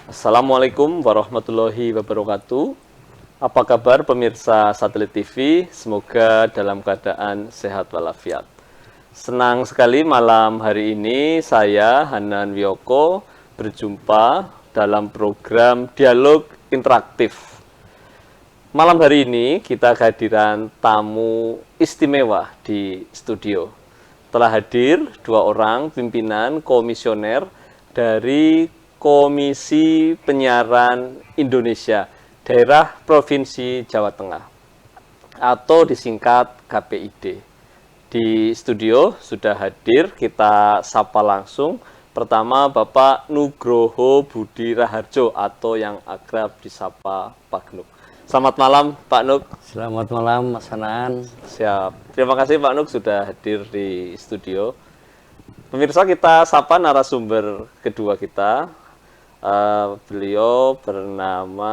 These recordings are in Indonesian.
Assalamualaikum warahmatullahi wabarakatuh. Apa kabar pemirsa Satelit TV? Semoga dalam keadaan sehat walafiat. Senang sekali malam hari ini saya Hanan Wiyoko berjumpa dalam program Dialog Interaktif. Malam hari ini kita kehadiran tamu istimewa di studio. Telah hadir dua orang pimpinan komisioner dari Komisi Penyiaran Indonesia Daerah Provinsi Jawa Tengah atau disingkat KPID. Di studio sudah hadir, kita sapa langsung. Pertama Bapak Nugroho Budi Raharjo atau yang akrab disapa Pak Nuk. Selamat malam Pak Nuk. Selamat malam Mas Hanan. Siap. Terima kasih Pak Nuk sudah hadir di studio. Pemirsa, kita sapa narasumber kedua kita. Beliau bernama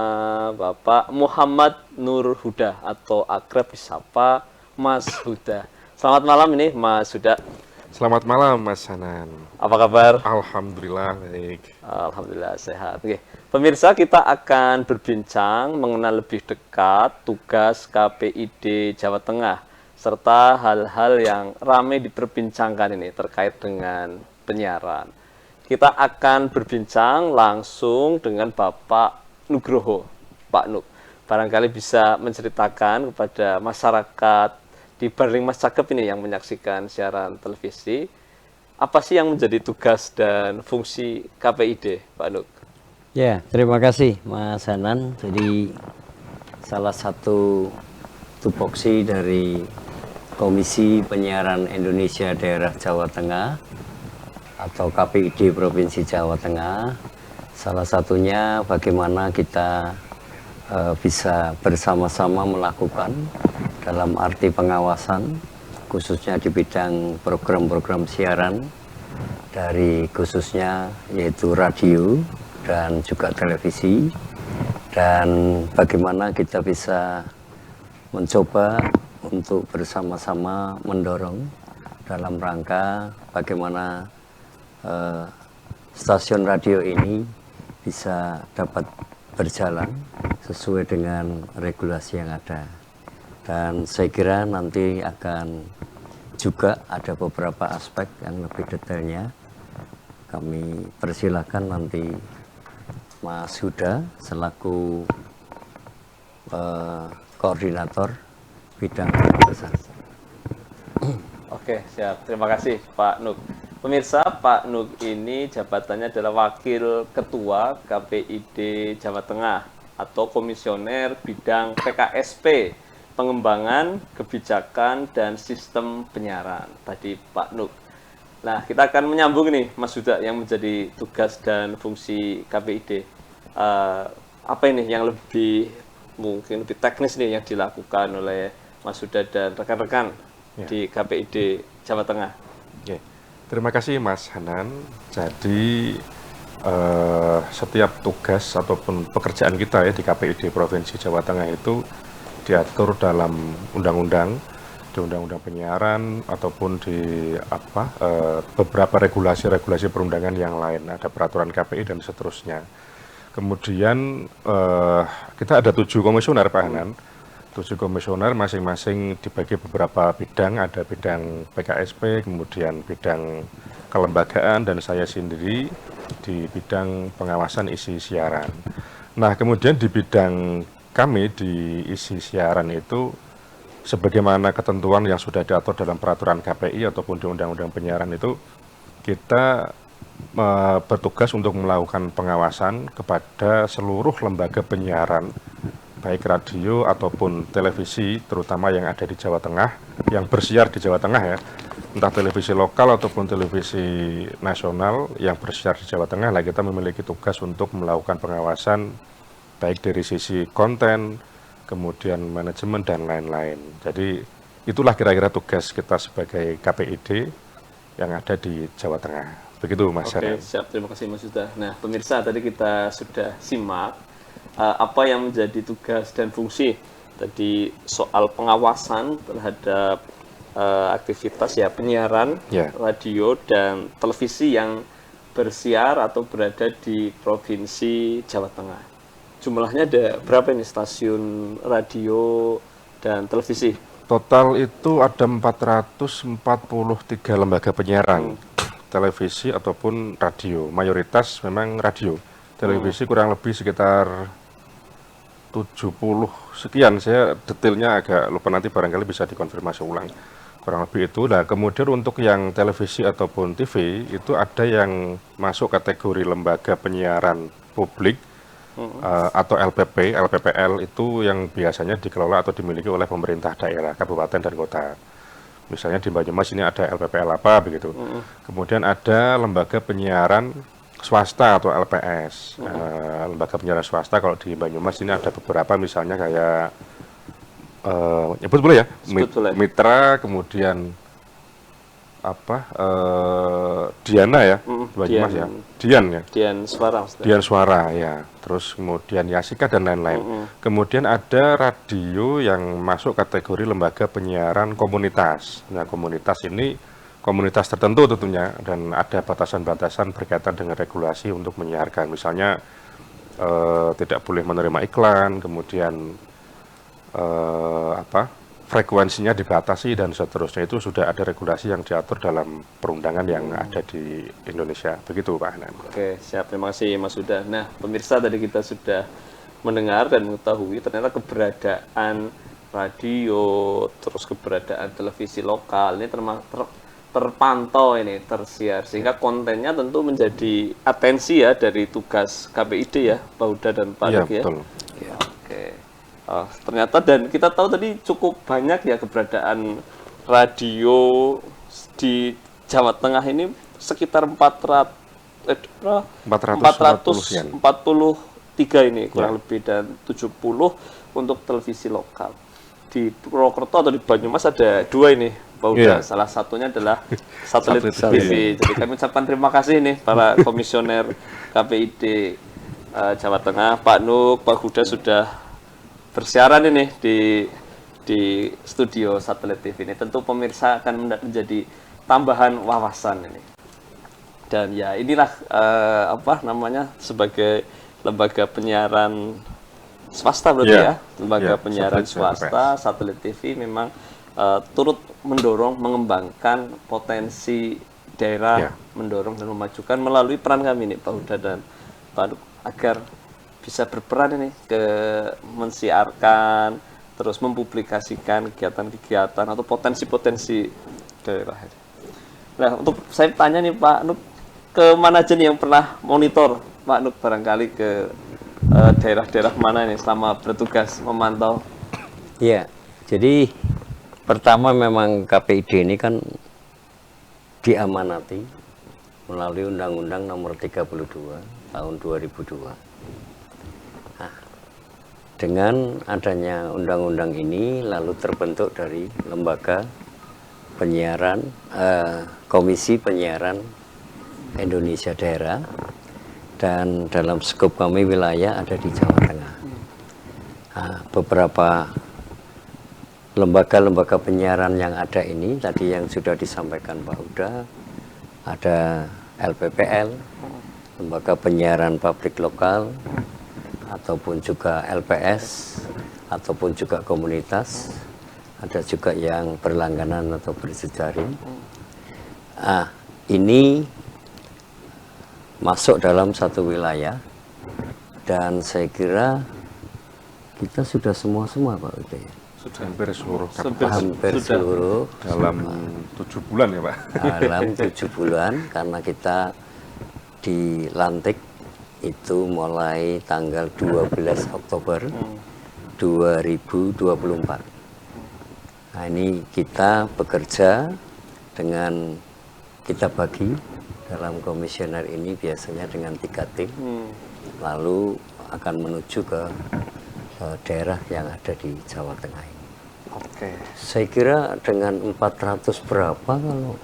Bapak Muhammad Nur Huda atau akrab disapa Mas Huda. Selamat malam ini Mas Huda. Selamat malam Mas Hanan. Apa kabar? Alhamdulillah baik. Alhamdulillah sehat. Oke. Pemirsa, kita akan berbincang mengenal lebih dekat tugas KPID Jawa Tengah serta hal-hal yang ramai diperbincangkan ini terkait dengan penyiaran. Kita akan berbincang langsung dengan Bapak Nugroho, Pak Nuk. Barangkali bisa menceritakan kepada masyarakat di Barling Mas Cakep ini yang menyaksikan siaran televisi, apa sih yang menjadi tugas dan fungsi KPID, Pak Nuk? Ya, terima kasih Mas Hanan. Jadi salah satu tupoksi dari Komisi Penyiaran Indonesia Daerah Jawa Tengah atau KPID Provinsi Jawa Tengah, salah satunya bagaimana kita bisa bersama-sama melakukan dalam arti pengawasan, khususnya di bidang program-program siaran, dari khususnya yaitu radio dan juga televisi, dan bagaimana kita bisa mencoba untuk bersama-sama mendorong dalam rangka bagaimana stasiun radio ini bisa dapat berjalan sesuai dengan regulasi yang ada. Dan saya kira nanti akan juga ada beberapa aspek yang lebih detailnya. Kami persilahkan nanti Mas Huda selaku koordinator bidang besar. Oke, siap. Terima kasih Pak Nuk. Pemirsa, Pak Nuk ini jabatannya adalah Wakil Ketua KPID Jawa Tengah atau Komisioner Bidang PKSP, Pengembangan, Kebijakan, dan Sistem Penyiaran. Tadi Pak Nuk. Nah, kita akan menyambung nih Mas Huda yang menjadi tugas dan fungsi KPID. Apa ini yang mungkin lebih teknis nih yang dilakukan oleh Mas Huda dan rekan-rekan di KPID Jawa Tengah? Oke. Terima kasih Mas Hanan. Jadi setiap tugas ataupun pekerjaan kita ya di KPID Provinsi Jawa Tengah itu diatur dalam undang-undang, di undang-undang penyiaran ataupun di beberapa regulasi perundangan yang lain, ada peraturan KPI dan seterusnya. Kemudian kita ada 7 komisioner Pak Hanan, 7 komisioner masing-masing dibagi beberapa bidang, ada bidang PKSP, kemudian bidang kelembagaan, dan saya sendiri di bidang pengawasan isi siaran. Nah, kemudian di bidang kami di isi siaran itu, sebagaimana ketentuan yang sudah diatur dalam peraturan KPI ataupun di undang-undang penyiaran itu, kita bertugas untuk melakukan pengawasan kepada seluruh lembaga penyiaran, baik radio ataupun televisi, terutama yang ada di Jawa Tengah, yang bersiar di Jawa Tengah ya, entah televisi lokal ataupun televisi nasional yang bersiar di Jawa Tengah. Lah, kita memiliki tugas untuk melakukan pengawasan baik dari sisi konten, kemudian manajemen, dan lain-lain. Jadi itulah kira-kira tugas kita sebagai KPID yang ada di Jawa Tengah. Begitu Mas Hanan. Oke, siap. Terima kasih Mas Huda. Nah, pemirsa, tadi kita sudah simak apa yang menjadi tugas dan fungsi tadi soal pengawasan terhadap aktivitas ya penyiaran radio dan televisi yang bersiar atau berada di Provinsi Jawa Tengah. Jumlahnya ada berapa ini stasiun radio dan televisi? Total itu ada 443 lembaga penyiaran, televisi ataupun radio. Mayoritas memang radio. Televisi kurang lebih sekitar 70 sekian. Saya detailnya agak lupa, nanti barangkali bisa dikonfirmasi ulang. Kurang lebih itu. Nah, kemudian untuk yang televisi ataupun TV itu ada yang masuk kategori lembaga penyiaran publik atau LPP, LPPL itu yang biasanya dikelola atau dimiliki oleh pemerintah daerah, kabupaten dan kota. Misalnya di Banyumas ini ada LPPL apa begitu. Kemudian ada lembaga penyiaran swasta atau LPS. Lembaga penyiaran swasta kalau di Banyumas ini ada beberapa, misalnya kayak nyebut boleh ya? Sebut boleh. Mitra, kemudian apa? Diana ya, Banyumas ya. Dian ya. Dian Suara maksudnya. Dian Suara ya. Terus kemudian Yasika dan lain-lain. Kemudian ada radio yang masuk kategori lembaga penyiaran komunitas. Nah, komunitas ini komunitas tertentu tentunya, dan ada batasan-batasan berkaitan dengan regulasi untuk menyiarkan. Misalnya tidak boleh menerima iklan, kemudian frekuensinya dibatasi dan seterusnya. Itu sudah ada regulasi yang diatur dalam perundangan yang ada di Indonesia. Begitu Pak Hanan. Oke, siap. Terima kasih Mas Huda. Nah, pemirsa, tadi kita sudah mendengar dan mengetahui ternyata keberadaan radio, terus keberadaan televisi lokal ini terpantau ini, tersiar, sehingga kontennya tentu menjadi atensi ya dari tugas KPID ya, Pak Huda dan Pak Nuk ya. Betul. Oke. Ternyata, dan kita tahu tadi cukup banyak ya keberadaan radio di Jawa Tengah ini, sekitar 443 ini kurang lebih, dan 70 untuk televisi lokal. Di Purwokerto atau di Banyumas ada 2 ini, Pak Huda. Salah satunya adalah satelit TV. Jadi kami ucapkan terima kasih nih para komisioner KPID Jawa Tengah, Pak Nuk, Pak Huda sudah bersiaran ini di studio satelit TV ini. Tentu pemirsa akan menjadi tambahan wawasan ini. Dan ya inilah sebagai lembaga penyiaran swasta berarti ya, lembaga penyiaran swasta, satelit TV memang turut mendorong, mengembangkan potensi daerah, mendorong dan memajukan melalui peran kami nih Pak Huda dan Pak Nuk, agar bisa berperan ini ke mensiarkan, terus mempublikasikan kegiatan-kegiatan atau potensi-potensi daerah. Nah, untuk saya tanya nih Pak Nuk, ke mana aja nih yang pernah monitor Pak Nuk barangkali ke daerah-daerah mana nih selama bertugas memantau? Ya, jadi pertama memang KPID ini kan diamanati melalui Undang-Undang Nomor 32 tahun 2002. Nah, dengan adanya undang-undang ini lalu terbentuk dari lembaga penyiaran, Komisi Penyiaran Indonesia Daerah, dan dalam skop kami wilayah ada di Jawa Tengah. Nah, beberapa lembaga-lembaga penyiaran yang ada ini tadi yang sudah disampaikan Pak Huda, ada LPPL, lembaga penyiaran publik lokal, ataupun juga LPS, ataupun juga komunitas, ada juga yang berlangganan atau berjejaring. Ini masuk dalam satu wilayah, dan saya kira kita sudah semua Pak Ude. Sudah hampir seluruh Hampir seluruh dalam 7 bulan ya Pak. Dalam 7 bulan, karena kita dilantik itu mulai tanggal 12 Oktober 2024. Nah, ini kita bekerja dengan, kita bagi dalam komisioner ini biasanya dengan 3 tim, lalu akan menuju ke daerah yang ada di Jawa Tengah ini. Oke. Saya kira dengan 400 berapa kalau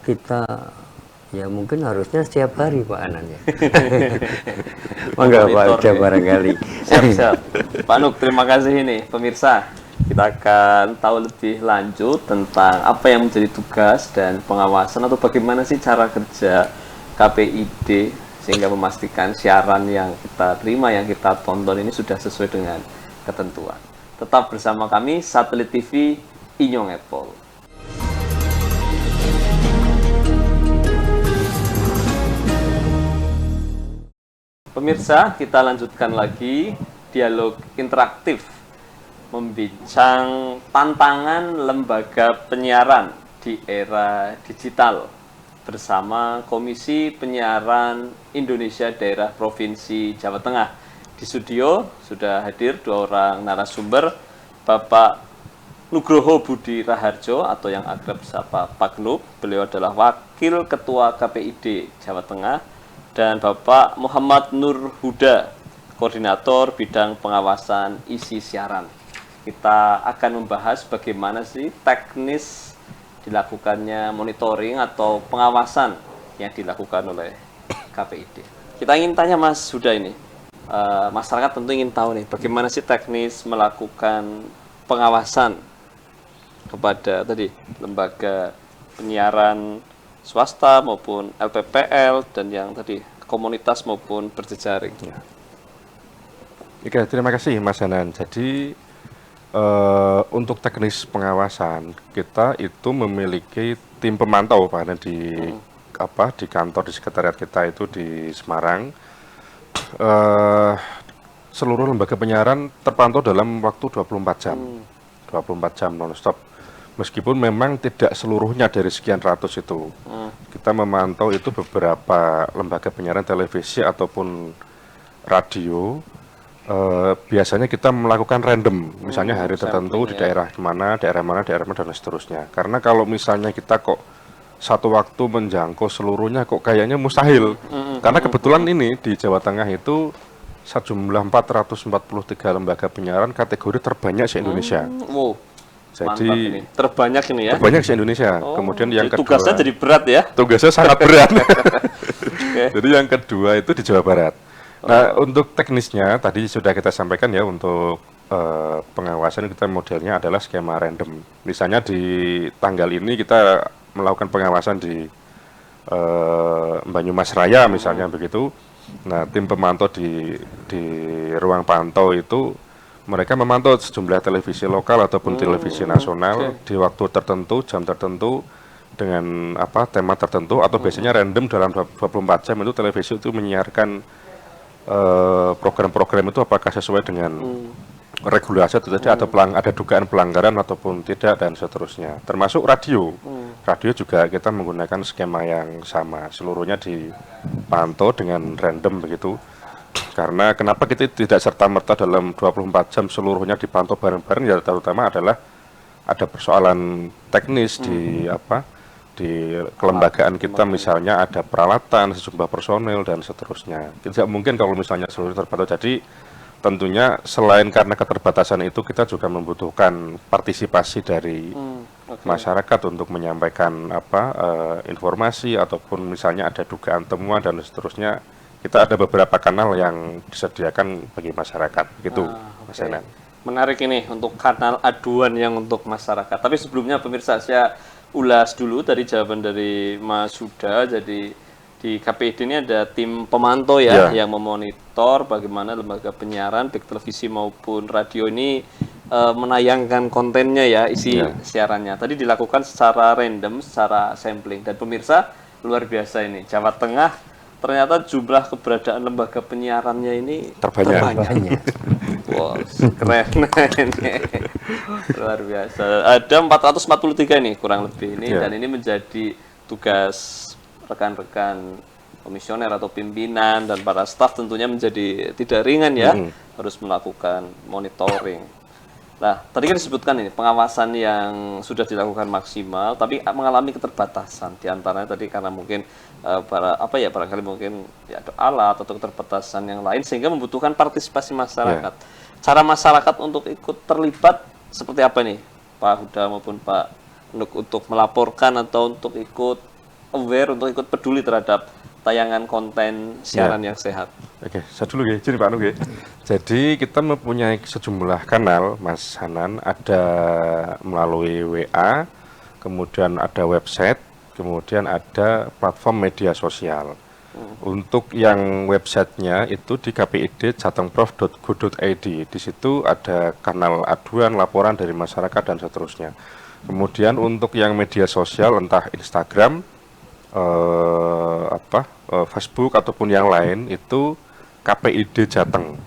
kita, ya mungkin harusnya setiap hari Pak Anan ya. Mangga Pak Uda barangkali. Siap. Pak Nuk, terima kasih ini. Pemirsa, kita akan tahu lebih lanjut tentang apa yang menjadi tugas dan pengawasan atau bagaimana sih cara kerja KPID sehingga memastikan siaran yang kita terima, yang kita tonton ini sudah sesuai dengan ketentuan. Tetap bersama kami, Satelit TV Inyong Apple. Pemirsa, kita lanjutkan lagi dialog interaktif membincang tantangan lembaga penyiaran di era digital bersama Komisi Penyiaran Indonesia Daerah Provinsi Jawa Tengah. Di studio sudah hadir 2 orang narasumber, Bapak Nugroho Budi Raharjo atau yang akrab sapa Pak Nub. Beliau adalah Wakil Ketua KPID Jawa Tengah, dan Bapak Muhammad Nur Huda, Koordinator Bidang Pengawasan Isi Siaran. Kita akan membahas bagaimana sih teknis dilakukannya monitoring atau pengawasan yang dilakukan oleh KPID. Kita ingin tanya Mas Huda ini, masyarakat tentu ingin tahu nih, bagaimana sih teknis melakukan pengawasan kepada tadi lembaga penyiaran swasta maupun LPPL dan yang tadi komunitas maupun berjejaring. Oke, terima kasih Mas Hanan. Jadi untuk teknis pengawasan kita itu memiliki tim pemantau Pak Hanan di di kantor di sekretariat kita itu di Semarang. Seluruh lembaga penyiaran terpantau dalam waktu 24 jam. 24 jam non-stop. Meskipun memang tidak seluruhnya dari sekian ratus itu. Kita memantau itu beberapa lembaga penyiaran televisi ataupun radio. Biasanya kita melakukan random, misalnya hari tertentu di daerah mana, dan seterusnya. Karena kalau misalnya kita kok satu waktu menjangkau seluruhnya kok kayaknya mustahil. Karena kebetulan ini di Jawa Tengah itu sejumlah 443 lembaga penyiaran kategori terbanyak se-Indonesia. Wow. Jadi ini. Terbanyak ini ya? Terbanyak se-Indonesia. Kemudian yang kedua, tugasnya jadi berat ya? Tugasnya sangat berat. Jadi yang kedua itu di Jawa Barat. Nah, untuk teknisnya tadi sudah kita sampaikan ya, untuk pengawasan kita modelnya adalah skema random. Misalnya di tanggal ini kita melakukan pengawasan di Banyumas Raya misalnya begitu. Nah, tim pemantau di ruang pantau itu mereka memantau sejumlah televisi lokal ataupun televisi nasional di waktu tertentu, jam tertentu dengan tema tertentu, atau biasanya random dalam 24 jam itu televisi itu menyiarkan program-program itu apakah sesuai dengan regulasi atau tidak, atau ada dugaan pelanggaran ataupun tidak, dan seterusnya. Termasuk radio. Radio juga kita menggunakan skema yang sama, seluruhnya dipantau dengan random begitu. Karena kenapa kita tidak serta-merta dalam 24 jam seluruhnya dipantau bareng-bareng, ya terutama adalah ada persoalan teknis di kelembagaan kita, misalnya ada peralatan, sejumlah personel, dan seterusnya. Tidak mungkin kalau misalnya seluruh terpantau. Jadi tentunya selain karena keterbatasan itu, kita juga membutuhkan partisipasi dari masyarakat untuk menyampaikan informasi, ataupun misalnya ada dugaan temuan dan seterusnya. Kita ada beberapa kanal yang disediakan bagi masyarakat, gitu, Mas Enan. Menarik ini untuk kanal aduan yang untuk masyarakat. Tapi sebelumnya pemirsa, saya ulas dulu dari jawaban dari Mas Huda. Jadi di KPID ini ada tim pemantau ya, yang memonitor bagaimana lembaga penyiaran baik televisi maupun radio ini menayangkan kontennya ya, isi siarannya. Tadi dilakukan secara random, secara sampling, dan pemirsa luar biasa ini, Jawa Tengah ternyata jumlah keberadaan lembaga penyiarannya ini terbanyak. Wow, keren ini. Luar biasa. Ada 443 nih kurang lebih ini, dan ini menjadi tugas rekan-rekan komisioner atau pimpinan dan para staf, tentunya menjadi tidak ringan ya, harus melakukan monitoring. Nah, tadi kan disebutkan ini pengawasan yang sudah dilakukan maksimal, tapi mengalami keterbatasan. Di antaranya tadi karena mungkin barangkali mungkin ya ada alat atau keterbatasan yang lain, sehingga membutuhkan partisipasi masyarakat. Cara masyarakat untuk ikut terlibat seperti apa nih, Pak Huda maupun Pak Nuk, untuk melaporkan atau untuk ikut aware, untuk ikut peduli terhadap tayangan konten siaran yang sehat? Oke, saya dulu ya, jadi Pak Nuk ya. Jadi kita mempunyai sejumlah kanal, Mas Hanan, ada melalui WA, kemudian ada website, kemudian ada platform media sosial. Untuk yang websitenya itu di kpid.jatengprof.go.id. Di situ ada kanal aduan, laporan dari masyarakat dan seterusnya. Kemudian untuk yang media sosial entah Instagram, Facebook ataupun yang lain itu KPID Jateng.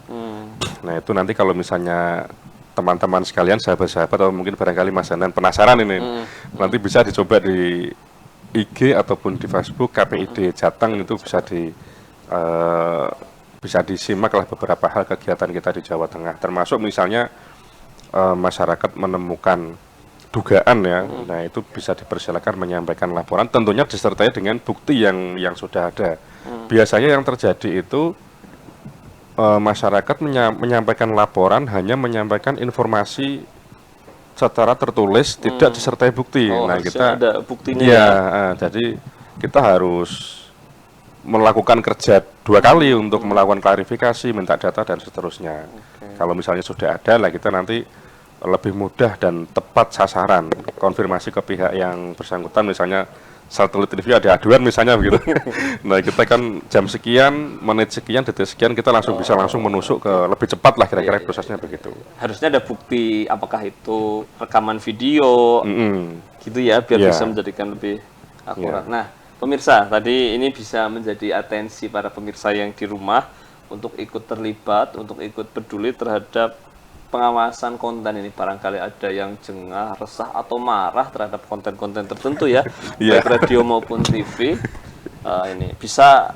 Nah itu nanti kalau misalnya teman-teman sekalian, sahabat-sahabat atau mungkin barangkali Mas Hanan penasaran ini, nanti bisa dicoba di IG ataupun di Facebook KPID Jateng itu bisa disimak lah beberapa hal kegiatan kita di Jawa Tengah, termasuk misalnya masyarakat menemukan dugaan ya, nah itu bisa dipersilakan menyampaikan laporan, tentunya disertai dengan bukti yang sudah ada. Biasanya yang terjadi itu masyarakat menyampaikan laporan hanya menyampaikan informasi secara tertulis, tidak disertai bukti. Nah kita ada buktinya ya, jadi kita harus melakukan kerja 2 kali untuk melakukan klarifikasi, minta data dan seterusnya. Kalau misalnya sudah ada lah, kita nanti lebih mudah dan tepat sasaran konfirmasi ke pihak yang bersangkutan, misalnya satelit TV ada aduan misalnya begitu. Nah kita kan jam sekian, menit sekian, detik sekian, kita bisa langsung menusuk ke lebih cepat lah kira-kira prosesnya begitu. Harusnya ada bukti, apakah itu rekaman video, gitu ya, biar bisa menjadikan lebih akurat. Nah pemirsa, tadi ini bisa menjadi atensi para pemirsa yang di rumah untuk ikut terlibat, untuk ikut peduli terhadap pengawasan konten ini. Barangkali ada yang jengah, resah atau marah terhadap konten-konten tertentu ya, baik radio maupun TV. Ini bisa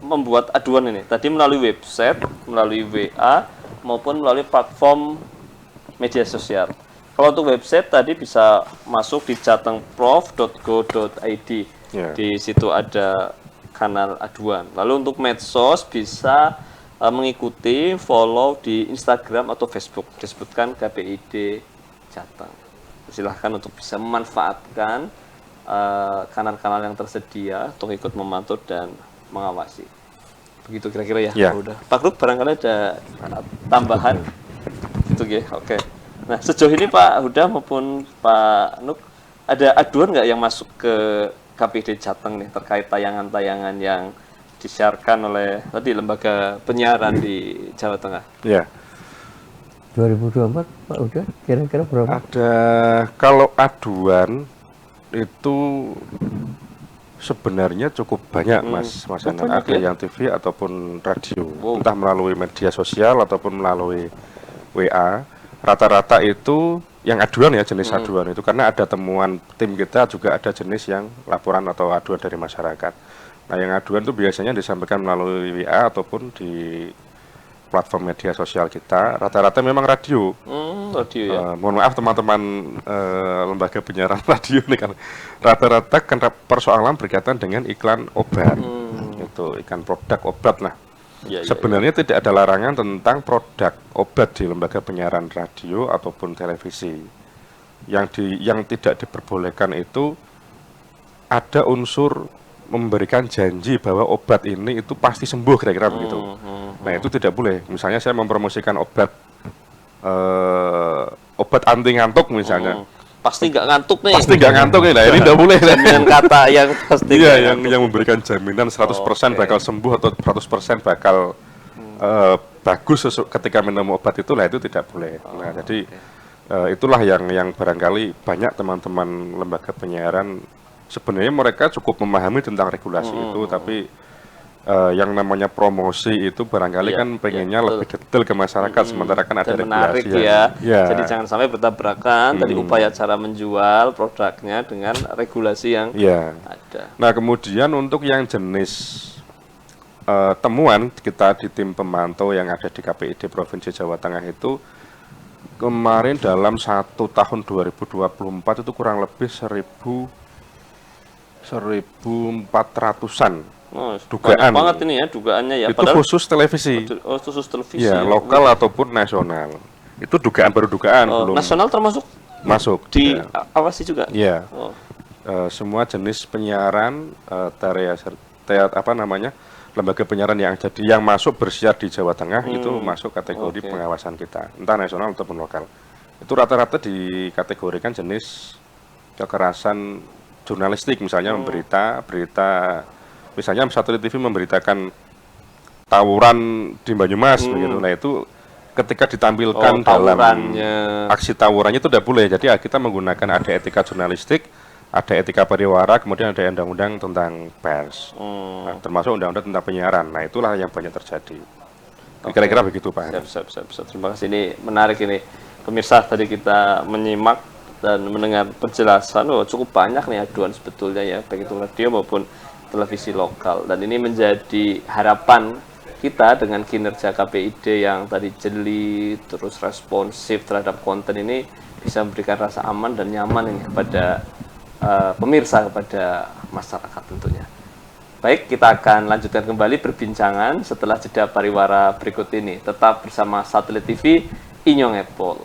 membuat aduan ini tadi melalui website, melalui WA maupun melalui platform media sosial. Kalau untuk website tadi bisa masuk di jatengprof.go.id. Di situ ada kanal aduan. Lalu untuk medsos bisa mengikuti, follow di Instagram atau Facebook, disebutkan KPID Jateng. Silahkan untuk bisa memanfaatkan kanal-kanal yang tersedia untuk ikut memantau dan mengawasi. Begitu kira-kira ya. Udah. Pak Grup barangkali ada tambahan. Itu ya. Oke. Nah sejauh ini Pak Huda maupun Pak Nuk, ada aduan nggak yang masuk ke KPID Jateng nih terkait tayangan-tayangan yang disiarkan oleh tadi lembaga penyiaran di Jawa Tengah? Ya. 2024 Pak udah kira-kira berapa? Ada, kalau aduan itu sebenarnya cukup banyak Mas Hanan. Ada yang TV ataupun radio, entah melalui media sosial ataupun melalui WA. Rata-rata itu yang aduan ya, jenis aduan itu karena ada temuan tim kita juga ada jenis yang laporan atau aduan dari masyarakat. Nah, yang aduan itu biasanya disampaikan melalui WA ataupun di platform media sosial kita. Rata-rata memang radio. Radio ya. Mohon maaf teman-teman lembaga penyiaran radio ini kan. Rata-rata kan persoalan berkaitan dengan iklan obat. Itu iklan produk obat lah. Sebenarnya tidak ada larangan tentang produk obat di lembaga penyiaran radio ataupun televisi. Yang tidak diperbolehkan itu ada unsur memberikan janji bahwa obat ini itu pasti sembuh, kira-kira begitu. Nah itu tidak boleh. Misalnya saya mempromosikan obat anti ngantuk misalnya. Pasti nggak ngantuk nih. Pasti nggak ngantuk nih. Nah ini tidak boleh. Jaminan kata yang pasti. Iya, yang memberikan jaminan 100% bakal sembuh atau 100% bakal bagus ketika minum obat itu, lah itu tidak boleh. Nah jadi itulah yang barangkali banyak teman-teman lembaga penyiaran sebenarnya mereka cukup memahami tentang regulasi itu, tapi yang namanya promosi itu barangkali kan pengennya lebih detail ke masyarakat, sementara kan ada menarik regulasi ya. Jadi jangan sampai bertabrakan tadi upaya cara menjual produknya dengan regulasi yang ada. Nah kemudian untuk yang jenis temuan kita di tim pemantau yang ada di KPID Provinsi Jawa Tengah itu kemarin dalam 1 tahun 2024 itu kurang lebih 1.400-an dugaan. Banget ini ya dugaannya ya. Itu khusus televisi. Khusus televisi. Ya, lokal ataupun nasional. Itu baru dugaan. Belum nasional termasuk? Masuk. Diawasi juga? Iya. Semua jenis penyiaran, lembaga penyiaran yang masuk bersiar di Jawa Tengah itu masuk kategori pengawasan kita, entah nasional ataupun lokal. Itu rata-rata dikategorikan jenis kekerasan jurnalistik, misalnya berita Misalnya satelit TV memberitakan tawuran di Banyumas begitu. Nah itu ketika ditampilkan dalam tawurannya. aksi tawurannya itu tidak boleh. Jadi kita menggunakan ada etika jurnalistik, ada etika pariwara, kemudian ada undang-undang tentang pers, nah, termasuk undang-undang tentang penyiaran. Nah itulah yang banyak terjadi. Kira-kira begitu Pak. Siap. Terima kasih, ini menarik ini. Pemirsa, tadi kita menyimak dan mendengar penjelasan, cukup banyak nih aduan sebetulnya ya, baik itu radio maupun televisi lokal. Dan ini menjadi harapan kita dengan kinerja KPID yang tadi jeli, terus responsif terhadap konten ini, bisa memberikan rasa aman dan nyaman ini kepada pemirsa, kepada masyarakat tentunya. Baik, kita akan lanjutkan kembali perbincangan setelah jeda pariwara berikut ini. Tetap bersama Satelit TV, Inyong Epol.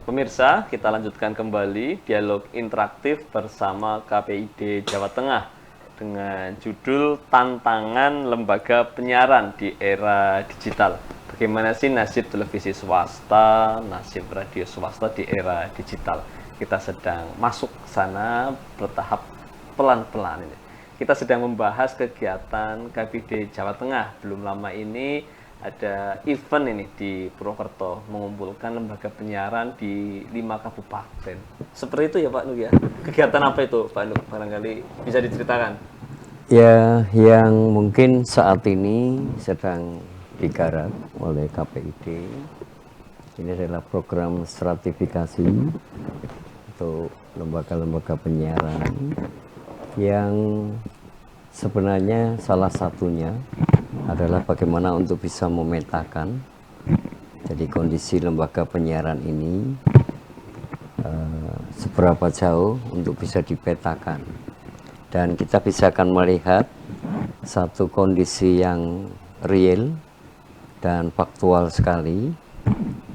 Pemirsa, kita lanjutkan kembali dialog interaktif bersama KPID Jawa Tengah dengan judul Tantangan Lembaga Penyiaran di Era Digital. Bagaimana sih nasib televisi swasta, nasib radio swasta di era digital? Kita sedang masuk ke sana bertahap pelan-pelan ini. Kita sedang membahas kegiatan KPID Jawa Tengah. Belum lama ini ada event ini di Purwokerto, mengumpulkan lembaga penyiaran di 5 kabupaten. Seperti itu ya Pak Nuk ya? Kegiatan apa itu Pak Nuk? Barangkali bisa diceritakan. Ya, yang mungkin saat ini sedang digarap oleh KPID ini adalah program stratifikasi untuk lembaga-lembaga penyiaran yang sebenarnya salah satunya adalah bagaimana untuk bisa memetakan jadi kondisi lembaga penyiaran ini seberapa jauh untuk bisa dipetakan, dan kita bisa akan melihat satu kondisi yang real dan faktual sekali,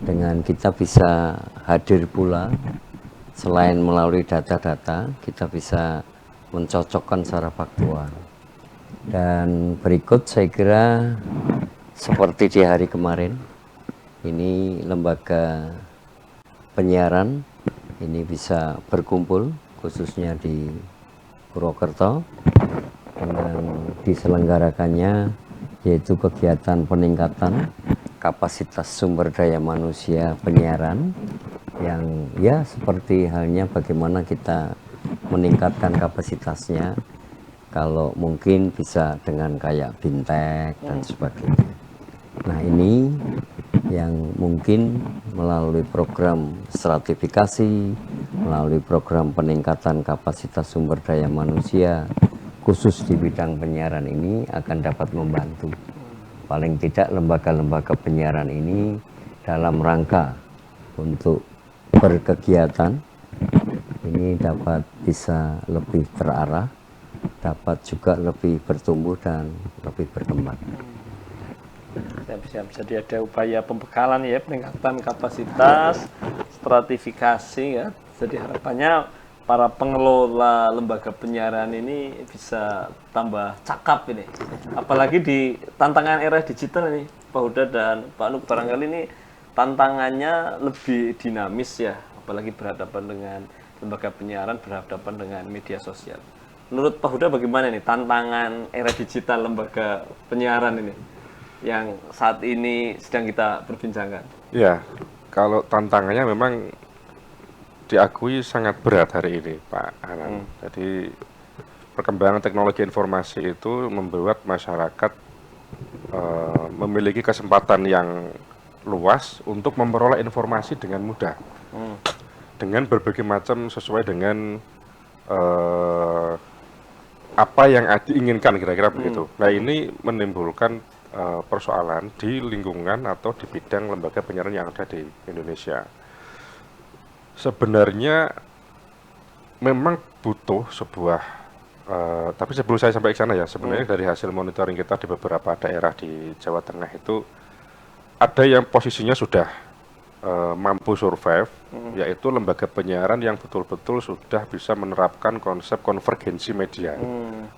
dengan kita bisa hadir pula selain melalui data-data, kita bisa mencocokkan secara faktual. Dan berikut saya kira seperti di hari kemarin, ini lembaga penyiaran ini bisa berkumpul khususnya di Purwokerto dengan diselenggarakannya yaitu kegiatan peningkatan kapasitas sumber daya manusia penyiaran, yang ya seperti halnya bagaimana kita meningkatkan kapasitasnya, kalau mungkin bisa dengan kayak bintek dan sebagainya. Nah ini yang mungkin melalui program stratifikasi, melalui program peningkatan kapasitas sumber daya manusia khusus di bidang penyiaran ini akan dapat membantu. Paling tidak lembaga-lembaga penyiaran ini dalam rangka untuk berkegiatan ini dapat bisa lebih terarah, dapat juga lebih bertumbuh dan lebih berkembang. Siap. Jadi ada upaya pembekalan ya, peningkatan kapasitas, stratifikasi ya. Jadi harapannya para pengelola lembaga penyiaran ini bisa tambah cakap ini. Apalagi di tantangan era digital ini, Pak Huda dan Pak Nuk, barangkali ini tantangannya lebih dinamis ya, apalagi berhadapan dengan lembaga penyiaran, berhadapan dengan media sosial. Menurut Pak Huda bagaimana nih tantangan era digital lembaga penyiaran ini yang saat ini sedang kita perbincangkan? Ya, kalau tantangannya memang diakui sangat berat hari ini, Pak Hanan. Jadi perkembangan teknologi informasi itu membuat masyarakat memiliki kesempatan yang luas untuk memperoleh informasi dengan mudah, dengan berbagai macam sesuai dengan apa yang diinginkan, kira-kira begitu. Nah ini menimbulkan persoalan di lingkungan atau di bidang lembaga penyiaran yang ada di Indonesia. Sebenarnya memang butuh sebuah, tapi sebelum saya sampai ke sana ya, sebenarnya dari hasil monitoring kita di beberapa daerah di Jawa Tengah itu ada yang posisinya sudah mampu survive, yaitu lembaga penyiaran yang betul-betul sudah bisa menerapkan konsep konvergensi media.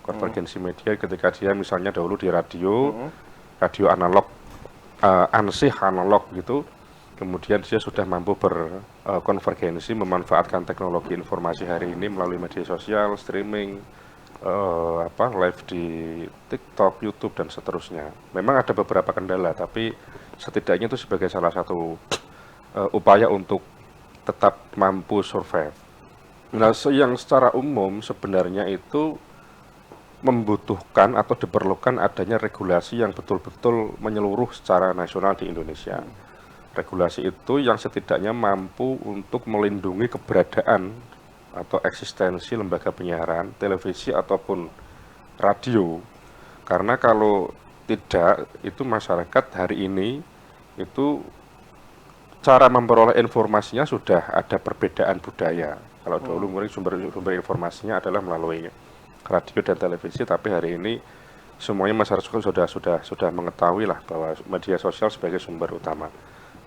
Konvergensi media ketika dia misalnya dahulu di radio analog, ansih analog gitu, kemudian dia sudah mampu berkonvergensi memanfaatkan teknologi informasi hari ini melalui media sosial, streaming, live di TikTok, YouTube dan seterusnya. Memang ada beberapa kendala, tapi setidaknya itu sebagai salah satu upaya untuk tetap mampu survive. Nah, yang secara umum sebenarnya itu membutuhkan atau diperlukan adanya regulasi yang betul-betul menyeluruh secara nasional di Indonesia. Regulasi itu yang setidaknya mampu untuk melindungi keberadaan atau eksistensi lembaga penyiaran, televisi ataupun radio. Karena kalau tidak, itu masyarakat hari ini itu cara memperoleh informasinya sudah ada perbedaan budaya. Kalau dulu mungkin sumber informasinya adalah melalui radio dan televisi, tapi hari ini semuanya masyarakat sudah mengetahui lah bahwa media sosial sebagai sumber utama.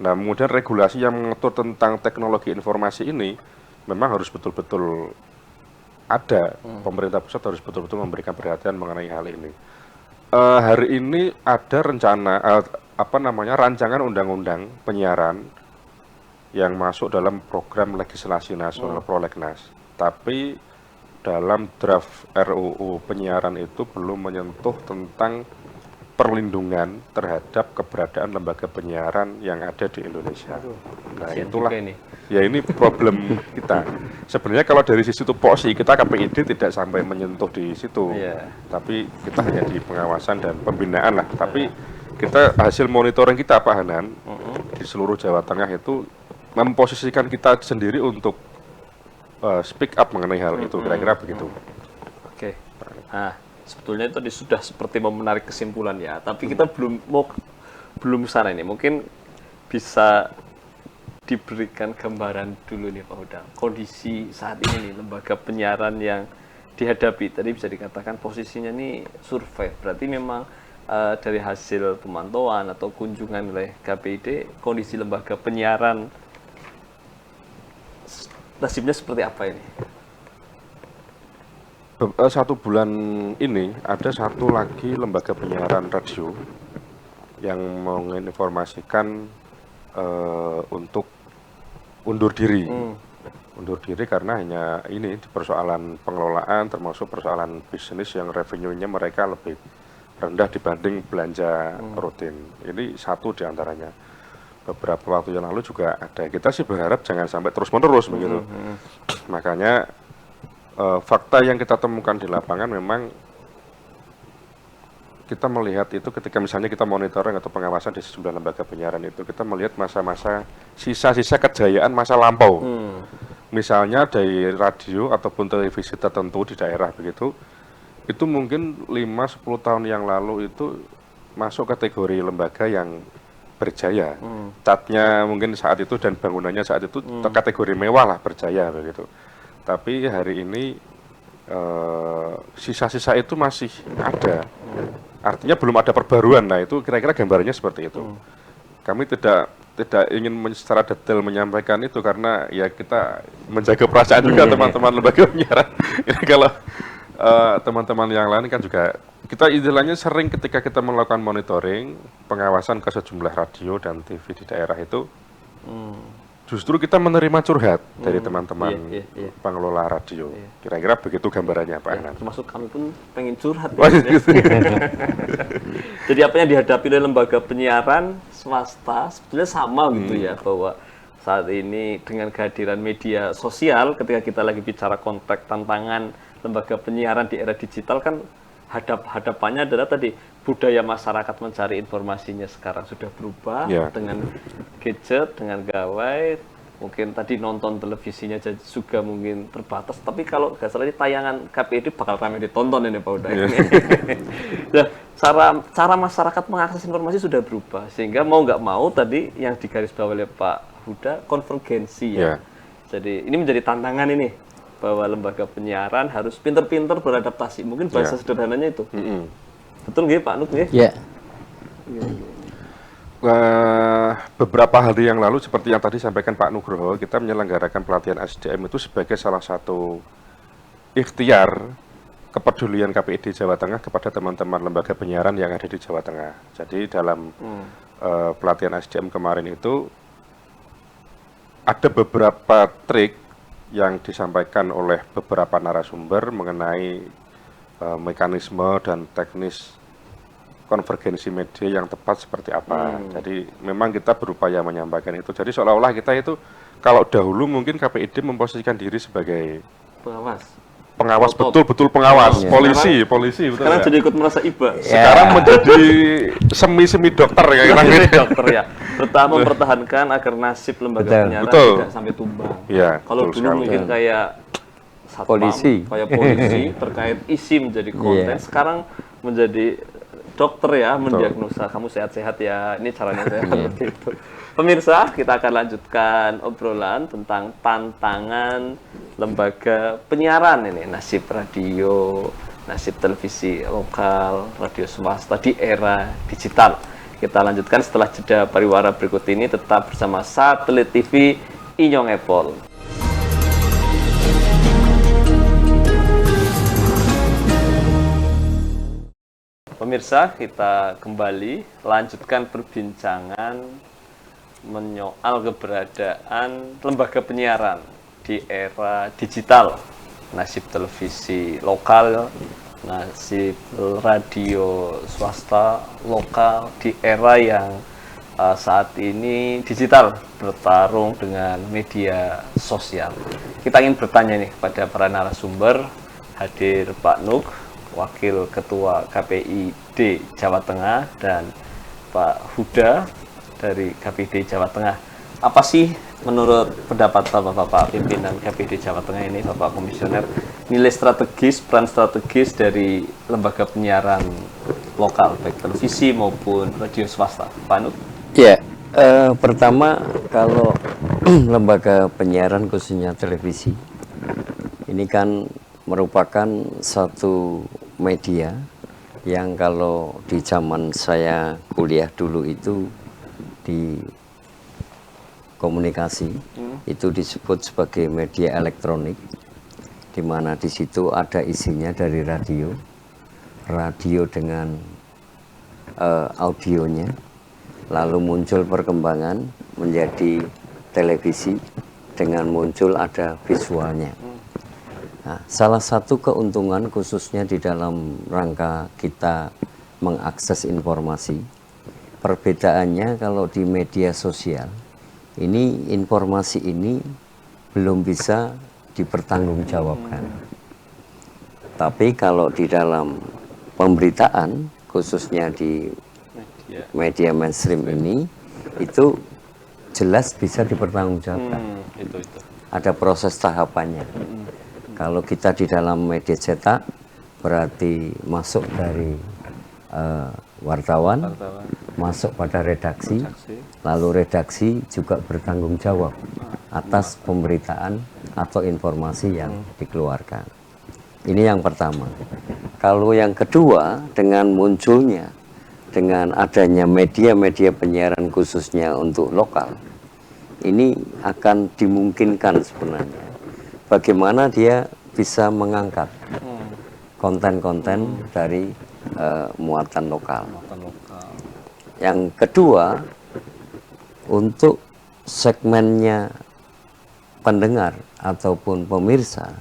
Nah, kemudian regulasi yang mengatur tentang teknologi informasi ini memang harus betul-betul ada. Pemerintah pusat harus betul-betul memberikan perhatian mengenai hal ini. Hari ini ada rencana rancangan undang-undang penyiaran yang masuk dalam program legislasi nasional Prolegnas. Tapi dalam draft RUU penyiaran itu belum menyentuh tentang perlindungan terhadap keberadaan lembaga penyiaran yang ada di Indonesia. Nah, itulah ya ini problem kita. Sebenarnya kalau dari sisi tupoksi kita KPID tidak sampai menyentuh di situ. Tapi kita hanya di pengawasan dan pembinaan lah. Tapi kita hasil monitoring kita Pak Hanan di seluruh Jawa Tengah itu memposisikan kita sendiri untuk speak up mengenai hal itu, kira-kira begitu. Oke. Nah, sebetulnya itu sudah seperti mau menarik kesimpulan ya, tapi kita belum sana ini. Mungkin bisa diberikan gambaran dulu nih Pak Huda, kondisi saat ini nih lembaga penyiaran yang dihadapi. Tadi bisa dikatakan posisinya nih survive, berarti memang dari hasil pemantauan atau kunjungan oleh KPID, kondisi lembaga penyiaran nasibnya seperti apa ini? Satu bulan ini ada satu lagi lembaga penyiaran radio yang menginformasikan untuk undur diri. Undur diri karena hanya ini persoalan pengelolaan termasuk persoalan bisnis yang revenue-nya mereka lebih rendah dibanding belanja rutin. Ini satu di antaranya. Beberapa waktu yang lalu juga ada. Kita sih berharap jangan sampai terus-menerus begitu. Makanya fakta yang kita temukan di lapangan memang kita melihat itu ketika misalnya kita monitoring atau pengawasan di sejumlah lembaga penyiaran itu, kita melihat masa-masa sisa-sisa kejayaan masa lampau. Misalnya dari radio ataupun televisi tertentu di daerah begitu, itu mungkin 5-10 tahun yang lalu itu masuk kategori lembaga yang berjaya. Catnya mungkin saat itu dan bangunannya saat itu kategori mewah lah, berjaya begitu. Tapi hari ini sisa-sisa itu masih ada. Artinya belum ada perbaruan. Nah, itu kira-kira gambarnya seperti itu. Kami tidak ingin secara detail menyampaikan itu karena ya kita menjaga perasaan juga teman-teman lembaga penyiaran. Ini kalau teman-teman yang lain kan juga kita istilahnya sering ketika kita melakukan monitoring pengawasan ke sejumlah radio dan TV di daerah itu justru kita menerima curhat dari teman-teman pengelola radio. Kira-kira begitu gambarannya Pak Anan. Termasuk kami pun pengen curhat. Jadi apa yang dihadapi oleh lembaga penyiaran swasta sebetulnya sama gitu ya, bahwa saat ini dengan kehadiran media sosial, ketika kita lagi bicara konteks tantangan lembaga penyiaran di era digital kan hadapannya adalah tadi budaya masyarakat mencari informasinya sekarang sudah berubah dengan gadget, dengan gawai, mungkin tadi nonton televisinya juga mungkin terbatas, tapi kalau nggak salah ini tayangan KPID bakal ramai ditonton ini Pak Huda. Nah, cara masyarakat mengakses informasi sudah berubah, sehingga mau nggak mau tadi yang digarisbawahi oleh Pak Huda konvergensi ya. Jadi ini menjadi tantangan ini, bahwa lembaga penyiaran harus pinter-pinter beradaptasi. Mungkin bahasa sederhananya itu. Betul nggih Pak Nuk nggih? Ya. Beberapa hari yang lalu seperti yang tadi sampaikan Pak Nugroho, kita menyelenggarakan pelatihan SDM itu sebagai salah satu ikhtiar kepedulian KPID Jawa Tengah kepada teman-teman lembaga penyiaran yang ada di Jawa Tengah. Jadi dalam pelatihan SDM kemarin itu ada beberapa trik yang disampaikan oleh beberapa narasumber mengenai mekanisme dan teknis konvergensi media yang tepat seperti apa. Jadi memang kita berupaya menyampaikan itu. Jadi seolah-olah kita itu kalau dahulu mungkin KPID memposisikan diri sebagai pengawas, betul-betul pengawas, polisi betul. Sekarang Ya. jadi ikut merasa iba. Sekarang menjadi semi-semi dokter ya Jadi dokter ya. Pertama mempertahankan agar nasib lembaga penyiaran Betul. tidak sampai tumbang. Ya, Kalau betul dulu sekali. mungkin kayak satpam, Polisi. kayak polisi terkait isi menjadi konten, Iya. sekarang menjadi dokter ya, mendiagnosa kamu sehat-sehat ya. Ini caranya sehat begitu. Pemirsa, kita akan lanjutkan obrolan tentang tantangan lembaga penyiaran ini, nasib radio, nasib televisi lokal, radio swasta di era digital. Kita lanjutkan setelah jeda pariwara berikut ini, tetap bersama Satelit TV Inyong Epol. Pemirsa, kita kembali lanjutkan perbincangan menyoal keberadaan lembaga penyiaran di era digital, nasib televisi lokal, nasib radio swasta lokal di era yang saat ini digital bertarung dengan media sosial. Kita ingin bertanya nih kepada para narasumber, hadir Pak Nuk, Wakil Ketua KPID Jawa Tengah, dan Pak Huda dari KPID Jawa Tengah. Apa sih menurut pendapat Bapak pimpinan KPID Jawa Tengah ini, Bapak Komisioner, nilai strategis, peran strategis dari lembaga penyiaran lokal, baik televisi maupun radio swasta? Pak Nuk? Ya, pertama kalau lembaga penyiaran khususnya televisi, ini kan merupakan satu media yang kalau di zaman saya kuliah dulu itu di komunikasi itu disebut sebagai media elektronik, di mana di situ ada isinya dari radio dengan audionya, lalu muncul perkembangan menjadi televisi dengan muncul ada visualnya. Nah, salah satu keuntungan khususnya di dalam rangka kita mengakses informasi, perbedaannya kalau di media sosial, ini informasi ini belum bisa dipertanggungjawabkan. Tapi kalau di dalam pemberitaan, khususnya di media mainstream ini, itu jelas bisa dipertanggungjawabkan. Itu. Ada proses tahapannya. Kalau kita di dalam media cetak, berarti masuk dari wartawan, masuk pada redaksi, lalu redaksi juga bertanggung jawab atas pemberitaan atau informasi yang dikeluarkan. Ini yang pertama. Kalau yang kedua, dengan munculnya, dengan adanya media-media penyiaran khususnya untuk lokal, ini akan dimungkinkan sebenarnya bagaimana dia bisa mengangkat konten-konten dari muatan lokal. Yang kedua, untuk segmennya pendengar ataupun pemirsa,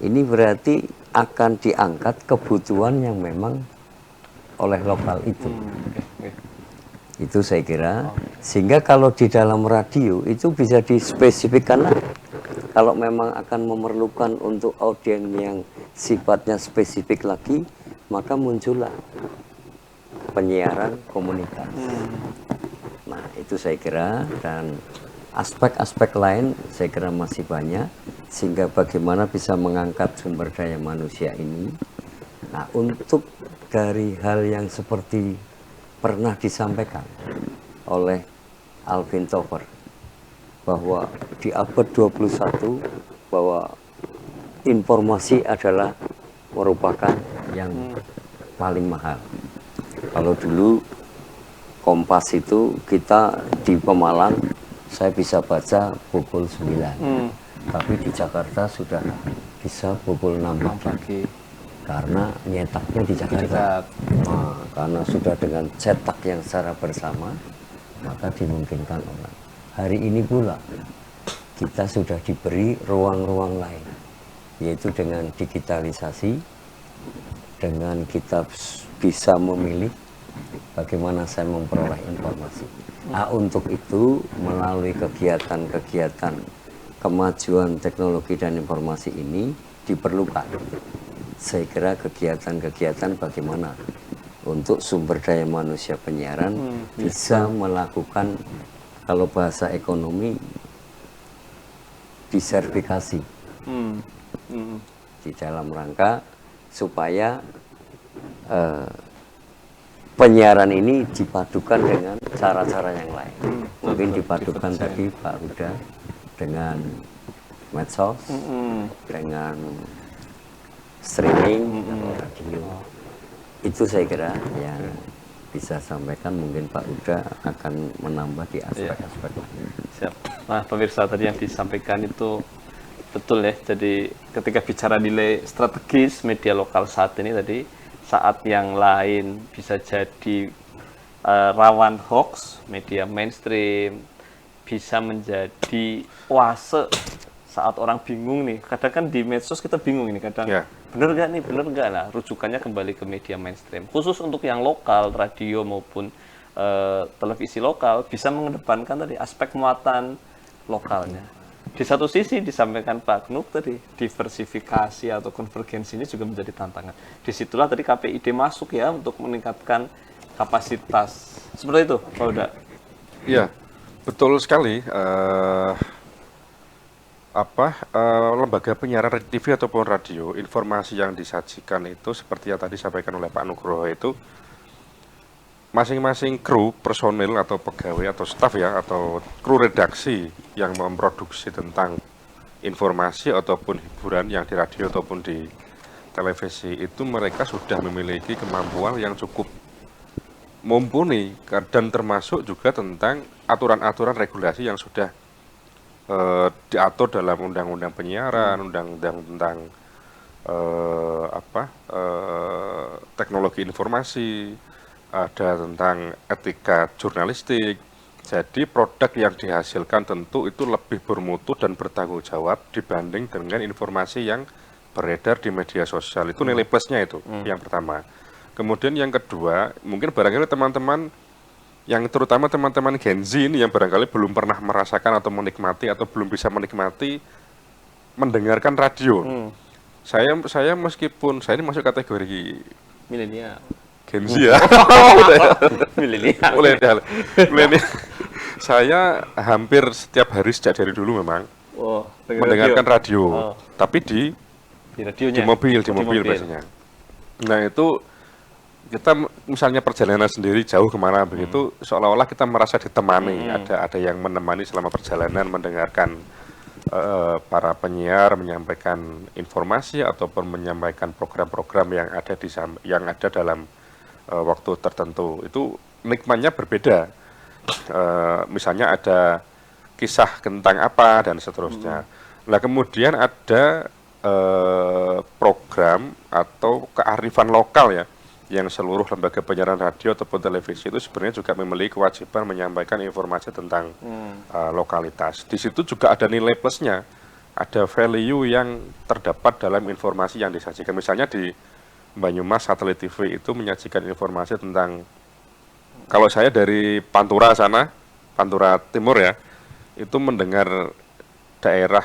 ini berarti akan diangkat kebutuhan yang memang oleh lokal itu. Itu saya kira, sehingga kalau di dalam radio itu bisa dispesifikkan. Kalau memang akan memerlukan untuk audiens yang sifatnya spesifik lagi, maka muncullah penyiaran komunikasi. Nah, itu saya kira, dan aspek-aspek lain saya kira masih banyak, sehingga bagaimana bisa mengangkat sumber daya manusia ini. Nah, untuk dari hal yang seperti pernah disampaikan oleh Alvin Tover, bahwa di abad 21 bahwa informasi adalah merupakan yang paling mahal. Kalau dulu Kompas itu kita di Pemalang saya bisa baca pukul 9, tapi di Jakarta sudah bisa pukul 6 pagi karena nyetaknya di Jakarta. Nah, karena sudah dengan cetak yang secara bersama, maka dimungkinkan orang. Hari ini pula kita sudah diberi ruang-ruang lain, yaitu dengan digitalisasi, dengan kita bisa memilih bagaimana saya memperoleh informasi. Nah, untuk itu melalui kegiatan-kegiatan kemajuan teknologi dan informasi ini diperlukan. Saya kira kegiatan-kegiatan bagaimana untuk sumber daya manusia penyiaran bisa melakukan, kalau bahasa ekonomi, disertifikasi di dalam rangka supaya penyiaran ini dipadukan dengan cara-cara yang lain. Mungkin dipadukan tadi Pak Huda dengan medsos, dengan streaming atau radio. Itu saya kira yang bisa sampaikan, mungkin Pak Huda akan menambah di aspek-aspek lain. Siap. Nah, pemirsa, tadi yang disampaikan itu betul ya. Jadi ketika bicara nilai strategis media lokal saat ini tadi, saat yang lain bisa jadi rawan hoax, media mainstream bisa menjadi oase saat orang bingung nih. Kadang kan di medsos kita bingung ini, kadang bener nggak nih, bener nggak lah. Rujukannya kembali ke media mainstream. Khusus untuk yang lokal, radio maupun televisi lokal bisa mengedepankan tadi aspek muatan lokalnya. Di satu sisi disampaikan Pak Knuk tadi, diversifikasi atau konvergensi ini juga menjadi tantangan. Disitulah tadi KPID masuk ya untuk meningkatkan kapasitas. Seperti itu, Pak Huda. Iya, betul sekali. Lembaga penyiaran TV ataupun radio, informasi yang disajikan itu seperti yang tadi disampaikan oleh Pak Nugroho itu, masing-masing kru, personil atau pegawai atau staf ya, atau kru redaksi yang memproduksi tentang informasi ataupun hiburan yang di radio ataupun di televisi itu, mereka sudah memiliki kemampuan yang cukup mumpuni, dan termasuk juga tentang aturan-aturan regulasi yang sudah diatur dalam undang-undang penyiaran, undang-undang tentang teknologi informasi, ada tentang etika jurnalistik. Jadi produk yang dihasilkan tentu itu lebih bermutu dan bertanggung jawab dibanding dengan informasi yang beredar di media sosial. Itu nilai plusnya itu, yang pertama. Kemudian yang kedua, mungkin barangkali teman-teman, yang terutama teman-teman Gen Z ini yang barangkali belum pernah merasakan atau menikmati atau belum bisa menikmati mendengarkan radio. Saya meskipun saya ini masuk kategori Milenial. Gen Z ya. Milenial. Saya hampir setiap hari sejak dari dulu memang mendengarkan radio. Tapi di mobil biasanya. Nah, itu kita misalnya perjalanan sendiri jauh kemana begitu, seolah-olah kita merasa ditemani. Ada yang menemani selama perjalanan, mendengarkan para penyiar menyampaikan informasi ataupun menyampaikan program-program yang ada dalam waktu tertentu. Itu nikmatnya berbeda. Misalnya ada kisah tentang apa dan seterusnya. Nah, kemudian ada program atau kearifan lokal ya, yang seluruh lembaga penyiaran radio ataupun televisi itu sebenarnya juga memiliki kewajiban menyampaikan informasi tentang lokalitas. Di situ juga ada nilai plusnya, ada value yang terdapat dalam informasi yang disajikan. Misalnya di Banyumas Satelit TV itu menyajikan informasi tentang, kalau saya dari Pantura sana, Pantura Timur ya, itu mendengar daerah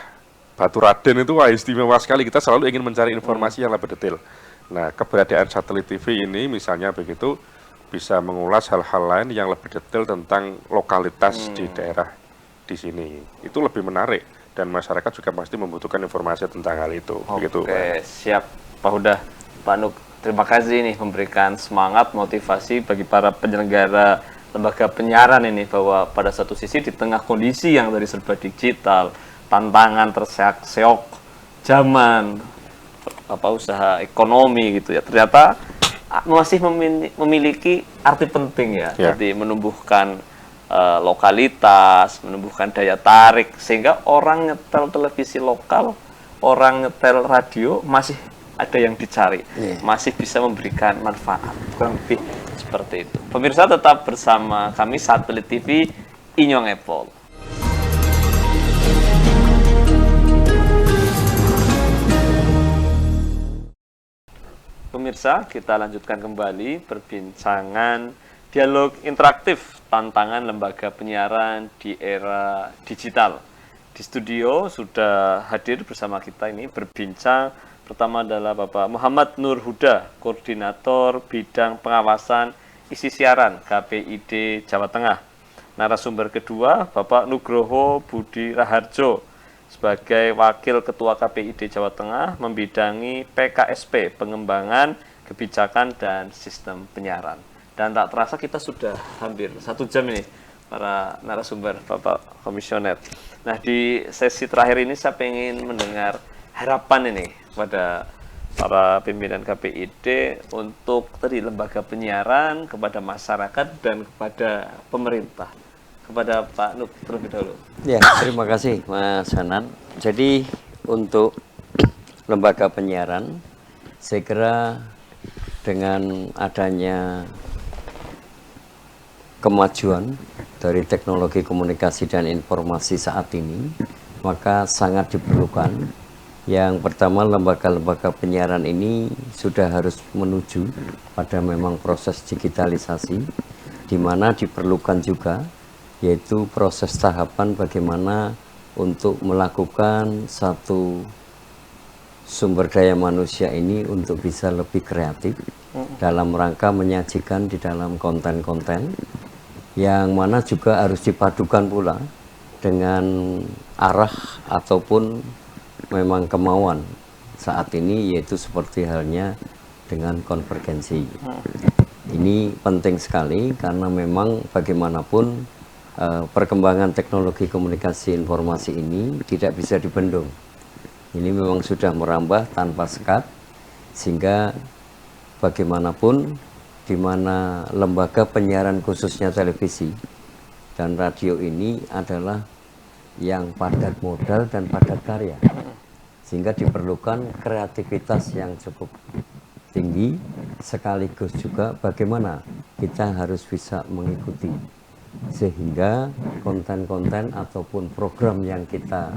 Baturaden itu wah istimewa sekali. Kita selalu ingin mencari informasi yang lebih detail. Nah, keberadaan Satelit TV ini misalnya begitu bisa mengulas hal-hal lain yang lebih detail tentang lokalitas di daerah di sini. Itu lebih menarik dan masyarakat juga pasti membutuhkan informasi tentang hal itu. Oke, siap Pak Huda. Pak Nuk, terima kasih nih memberikan semangat, motivasi bagi para penyelenggara lembaga penyiaran ini, bahwa pada satu sisi di tengah kondisi yang dari serba digital, tantangan terseok-seok zaman usaha ekonomi gitu ya, ternyata masih memiliki arti penting ya. Jadi menumbuhkan lokalitas, menumbuhkan daya tarik, sehingga orang nyetel televisi lokal, orang nyetel radio masih ada yang dicari, masih bisa memberikan manfaat, kurang lebih seperti itu. Pemirsa, tetap bersama kami Satelit TV Inyong Apple. pemirsa, kita lanjutkan kembali perbincangan dialog interaktif tantangan lembaga penyiaran di era digital. Di studio sudah hadir bersama kita ini berbincang. Pertama adalah Bapak Muhammad Nur Huda, Koordinator Bidang Pengawasan Isi Siaran KPID Jawa Tengah. Narasumber kedua Bapak Nugroho Budi Raharjo, sebagai Wakil Ketua KPID Jawa Tengah membidangi PKSP, Pengembangan Kebijakan dan Sistem Penyiaran. Dan tak terasa kita sudah hampir 1 jam ini para narasumber, Bapak Komisioner. Nah, di sesi terakhir ini saya ingin mendengar harapan ini kepada para pimpinan KPID untuk tadi lembaga penyiaran, kepada masyarakat dan kepada pemerintah. Kepada Pak Nuk terlebih dahulu. Ya, terima kasih Mas Hanan. Jadi untuk lembaga penyiaran, saya kira dengan adanya kemajuan dari teknologi komunikasi dan informasi saat ini, maka sangat diperlukan. Yang pertama, lembaga-lembaga penyiaran ini sudah harus menuju pada memang proses digitalisasi, di mana diperlukan juga yaitu proses tahapan bagaimana untuk melakukan satu sumber daya manusia ini untuk bisa lebih kreatif dalam rangka menyajikan di dalam konten-konten yang mana juga harus dipadukan pula dengan arah ataupun memang kemauan saat ini, yaitu seperti halnya dengan konvergensi. Ini penting sekali karena memang bagaimanapun perkembangan teknologi komunikasi informasi ini tidak bisa dibendung. Ini memang sudah merambah tanpa sekat, sehingga bagaimanapun di mana lembaga penyiaran khususnya televisi dan radio ini adalah yang padat modal dan padat karya, sehingga diperlukan kreativitas yang cukup tinggi, sekaligus juga bagaimana kita harus bisa mengikuti sehingga konten-konten ataupun program yang kita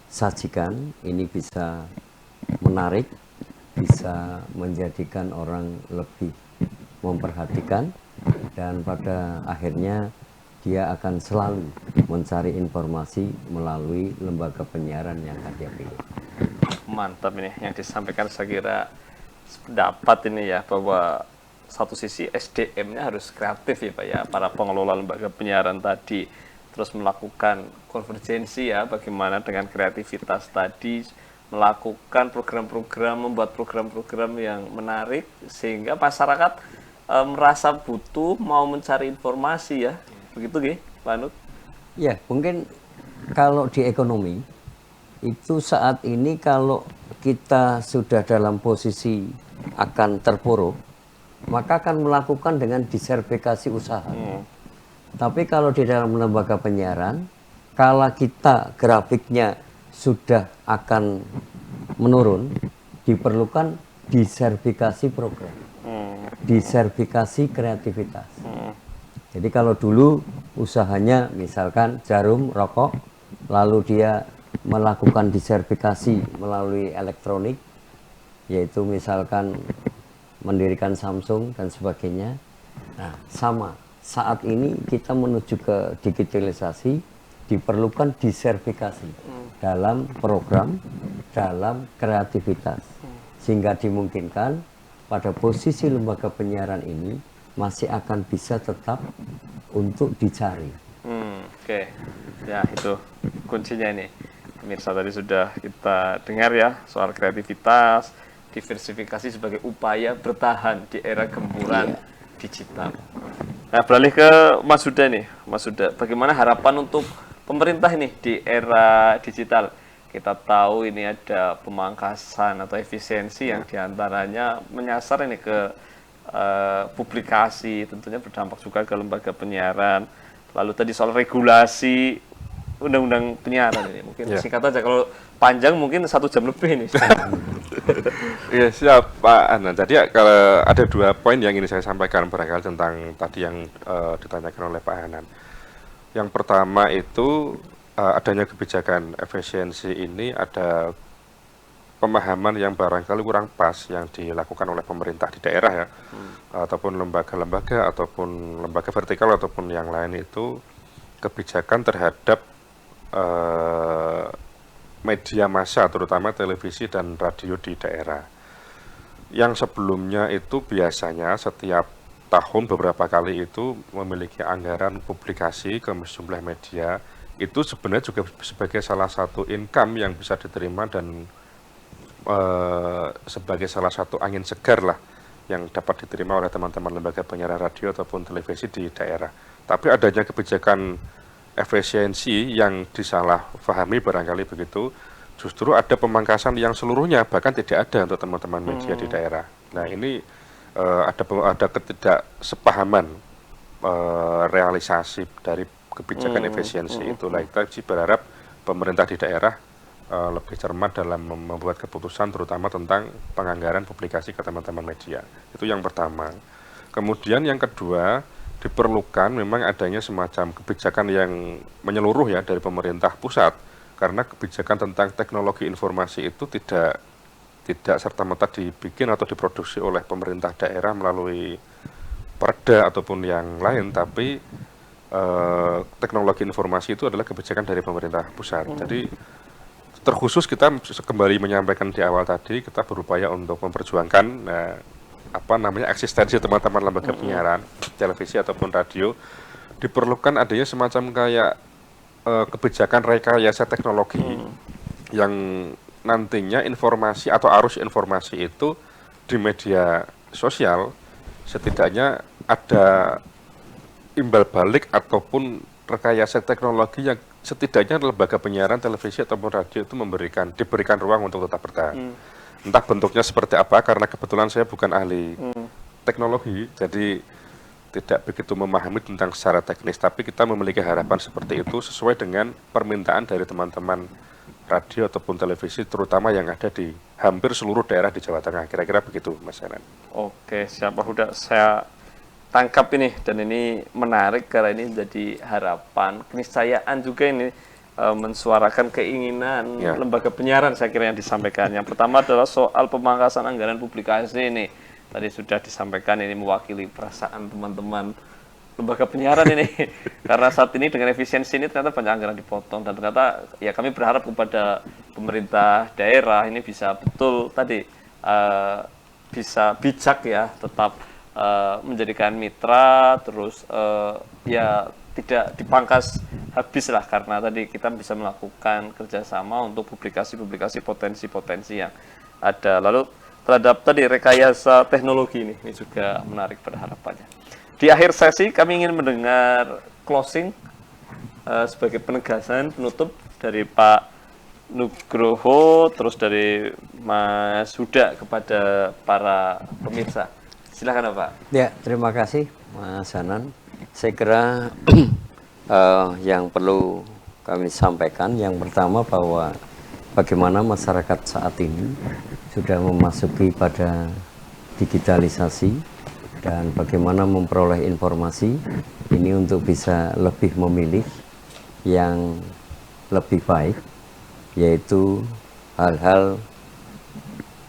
sajikan ini bisa menarik, bisa menjadikan orang lebih memperhatikan, dan pada akhirnya dia akan selalu mencari informasi melalui lembaga penyiaran yang dia pilih. Mantap ini yang disampaikan, saya kira dapat ini ya, bahwa satu sisi SDM-nya harus kreatif ya Pak ya, para pengelola lembaga penyiaran tadi, terus melakukan konvergensi ya, bagaimana dengan kreativitas tadi melakukan program-program, membuat program-program yang menarik sehingga masyarakat merasa butuh, mau mencari informasi ya, begitu nggih Pak Nuk? Ya, mungkin kalau di ekonomi itu saat ini kalau kita sudah dalam posisi akan terpuruk, maka akan melakukan dengan disertifikasi usaha. Tapi kalau di dalam lembaga penyiaran, kalau kita grafiknya sudah akan menurun, diperlukan disertifikasi program, disertifikasi kreativitas. Jadi kalau dulu usahanya misalkan jarum, rokok, lalu dia melakukan disertifikasi melalui elektronik, yaitu misalkan mendirikan Samsung dan sebagainya. Nah, sama. Saat ini kita menuju ke digitalisasi, diperlukan disertifikasi dalam program, dalam kreativitas. Sehingga dimungkinkan pada posisi lembaga penyiaran ini masih akan bisa tetap untuk dicari. Oke. Ya, itu kuncinya ini. Pemirsa, tadi sudah kita dengar ya soal kreativitas, diversifikasi sebagai upaya bertahan di era gempuran digital. Nah, beralih ke Mas Huda nih. Mas Huda, bagaimana harapan untuk pemerintah ini di era digital? Kita tahu ini ada pemangkasan atau efisiensi yang diantaranya menyasar ini ke publikasi, tentunya berdampak juga ke lembaga penyiaran. Lalu tadi soal regulasi undang-undang penyiaran ini, mungkin singkat aja, kalau panjang mungkin 1 jam lebih ini. Iya, siap Pak Anan. Jadi kalau ada 2 poin yang ingin saya sampaikan barangkali tentang tadi yang ditanyakan oleh Pak Anan. Yang pertama itu adanya kebijakan efisiensi ini ada pemahaman yang barangkali kurang pas yang dilakukan oleh pemerintah di daerah ya, ataupun lembaga-lembaga ataupun lembaga vertikal ataupun yang lain itu kebijakan terhadap media massa terutama televisi dan radio di daerah. Yang sebelumnya itu biasanya setiap tahun beberapa kali itu memiliki anggaran publikasi ke sejumlah media, itu sebenarnya juga sebagai salah satu income yang bisa diterima dan sebagai salah satu angin segar lah yang dapat diterima oleh teman-teman lembaga penyiaran radio ataupun televisi di daerah. Tapi adanya kebijakan efisiensi yang disalahpahami barangkali begitu, justru ada pemangkasan yang seluruhnya bahkan tidak ada untuk teman-teman media di daerah. Nah ini ada ketidaksepahaman realisasi dari kebijakan efisiensi itulah. Kita sih berharap pemerintah di daerah lebih cermat dalam membuat keputusan terutama tentang penganggaran publikasi ke teman-teman media. Itu yang pertama. Kemudian yang kedua, diperlukan memang adanya semacam kebijakan yang menyeluruh ya dari pemerintah pusat, karena kebijakan tentang teknologi informasi itu tidak serta-merta dibikin atau diproduksi oleh pemerintah daerah melalui perda ataupun yang lain, tapi teknologi informasi itu adalah kebijakan dari pemerintah pusat. Jadi terkhusus kita kembali menyampaikan di awal tadi, kita berupaya untuk memperjuangkan eksistensi teman-teman lembaga penyiaran televisi ataupun radio. Diperlukan adanya semacam kayak kebijakan rekayasa teknologi yang nantinya informasi atau arus informasi itu di media sosial setidaknya ada imbal balik ataupun rekayasa teknologi yang setidaknya lembaga penyiaran televisi ataupun radio itu diberikan ruang untuk tetap bertahan. Entah bentuknya seperti apa, karena kebetulan saya bukan ahli teknologi, jadi tidak begitu memahami tentang secara teknis, tapi kita memiliki harapan seperti itu sesuai dengan permintaan dari teman-teman radio ataupun televisi, terutama yang ada di hampir seluruh daerah di Jawa Tengah. Kira-kira begitu, Mas Hanan. Oke, siap Pak Huda. Saya tangkap ini, dan ini menarik karena ini menjadi harapan, keniscayaan juga ini mensuarakan keinginan lembaga penyiaran saya kira yang disampaikan. Yang pertama adalah soal pemangkasan anggaran publikasi ini. Tadi sudah disampaikan, ini mewakili perasaan teman-teman lembaga penyiaran ini. Karena saat ini dengan efisiensi ini ternyata banyak anggaran dipotong, dan ternyata ya kami berharap kepada pemerintah daerah ini bisa betul tadi bisa bijak ya, tetap menjadikan mitra, terus ya tidak dipangkas habis lah, karena tadi kita bisa melakukan kerjasama untuk publikasi-publikasi potensi-potensi yang ada. Lalu terhadap tadi rekayasa teknologi ini juga menarik pada harapannya. Di akhir sesi kami ingin mendengar closing sebagai penegasan penutup dari Pak Nugroho, terus dari Mas Huda kepada para pemirsa. Silakan Pak. Ya, terima kasih Mas Hanan. Saya kira yang perlu kami sampaikan yang pertama bahwa bagaimana masyarakat saat ini sudah memasuki pada digitalisasi dan bagaimana memperoleh informasi ini untuk bisa lebih memilih yang lebih baik, yaitu hal-hal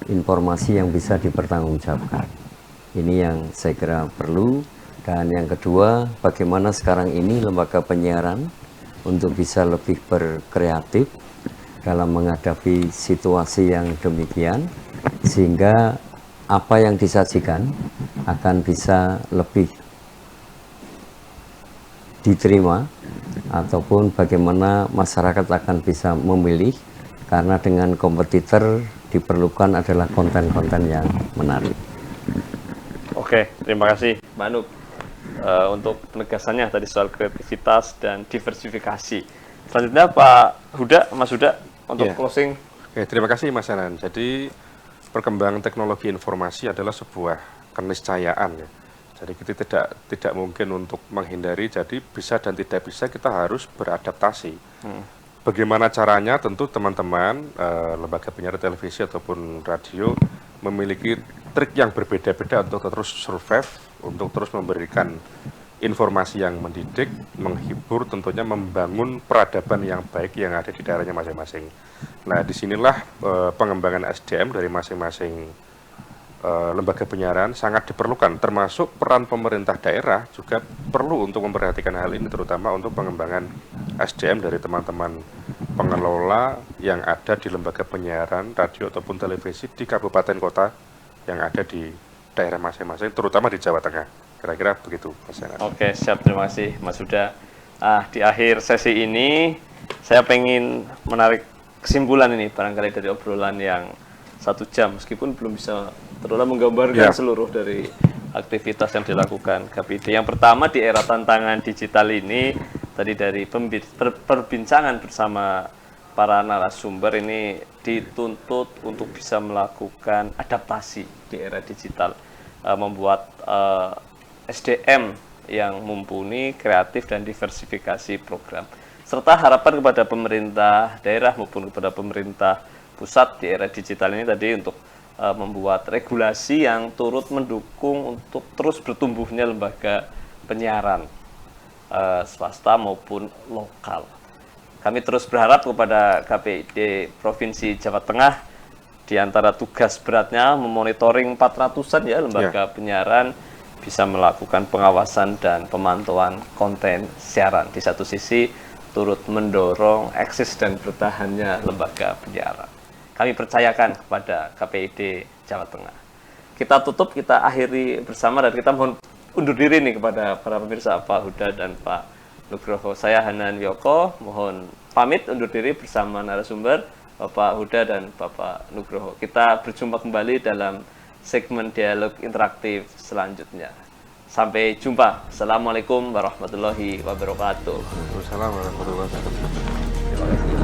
informasi yang bisa dipertanggungjawabkan. Ini yang saya kira perlu. Dan yang kedua, bagaimana sekarang ini lembaga penyiaran untuk bisa lebih berkreatif dalam menghadapi situasi yang demikian, sehingga apa yang disajikan akan bisa lebih diterima, ataupun bagaimana masyarakat akan bisa memilih, karena dengan kompetitor diperlukan adalah konten-konten yang menarik. Oke, terima kasih Mbak Nuk untuk penegasannya tadi soal kreativitas dan diversifikasi. Selanjutnya Pak Huda, Mas Huda untuk closing. Oke, terima kasih Mas Hanan. Jadi perkembangan teknologi informasi adalah sebuah keniscayaan ya. Jadi kita tidak mungkin untuk menghindari, jadi bisa dan tidak bisa kita harus beradaptasi. Bagaimana caranya? Tentu teman-teman lembaga penyiaran televisi ataupun radio memiliki trik yang berbeda-beda untuk terus survive, untuk terus memberikan informasi yang mendidik, menghibur, tentunya membangun peradaban yang baik yang ada di daerahnya masing-masing. Nah, disinilah pengembangan SDM dari masing-masing lembaga penyiaran sangat diperlukan, termasuk peran pemerintah daerah juga perlu untuk memperhatikan hal ini, terutama untuk pengembangan SDM dari teman-teman pengelola yang ada di lembaga penyiaran radio ataupun televisi di kabupaten kota yang ada di daerah masing-masing, terutama di Jawa Tengah. Kira-kira begitu, Mas Yana. Oke, siap. Terima kasih, Mas Huda. Di akhir sesi ini, saya pengen menarik kesimpulan ini, barangkali dari obrolan yang 1 jam, meskipun belum bisa terlalu menggambarkan seluruh dari aktivitas yang dilakukan KPID. Yang pertama, di era tantangan digital ini, tadi dari perbincangan bersama para narasumber ini dituntut untuk bisa melakukan adaptasi di era digital, membuat SDM yang mumpuni, kreatif, dan diversifikasi program. Serta harapan kepada pemerintah daerah maupun kepada pemerintah pusat di era digital ini tadi untuk membuat regulasi yang turut mendukung untuk terus bertumbuhnya lembaga penyiaran swasta maupun lokal. Kami terus berharap kepada KPID Provinsi Jawa Tengah, di antara tugas beratnya memonitoring 400-an ya lembaga penyiaran, bisa melakukan pengawasan dan pemantauan konten siaran. Di satu sisi turut mendorong eksis dan bertahannya lembaga penyiaran. Kami percayakan kepada KPID Jawa Tengah. Kita tutup, kita akhiri bersama, dan kita mohon undur diri nih kepada para pemirsa, Pak Huda dan Pak Nugroho. Saya Hanan Yoko, mohon pamit undur diri bersama narasumber Bapak Huda dan Bapak Nugroho. Kita berjumpa kembali dalam segmen dialog interaktif selanjutnya. Sampai jumpa. Assalamualaikum warahmatullahi wabarakatuh. Waalaikumsalam warahmatullahi wabarakatuh. Terima kasih.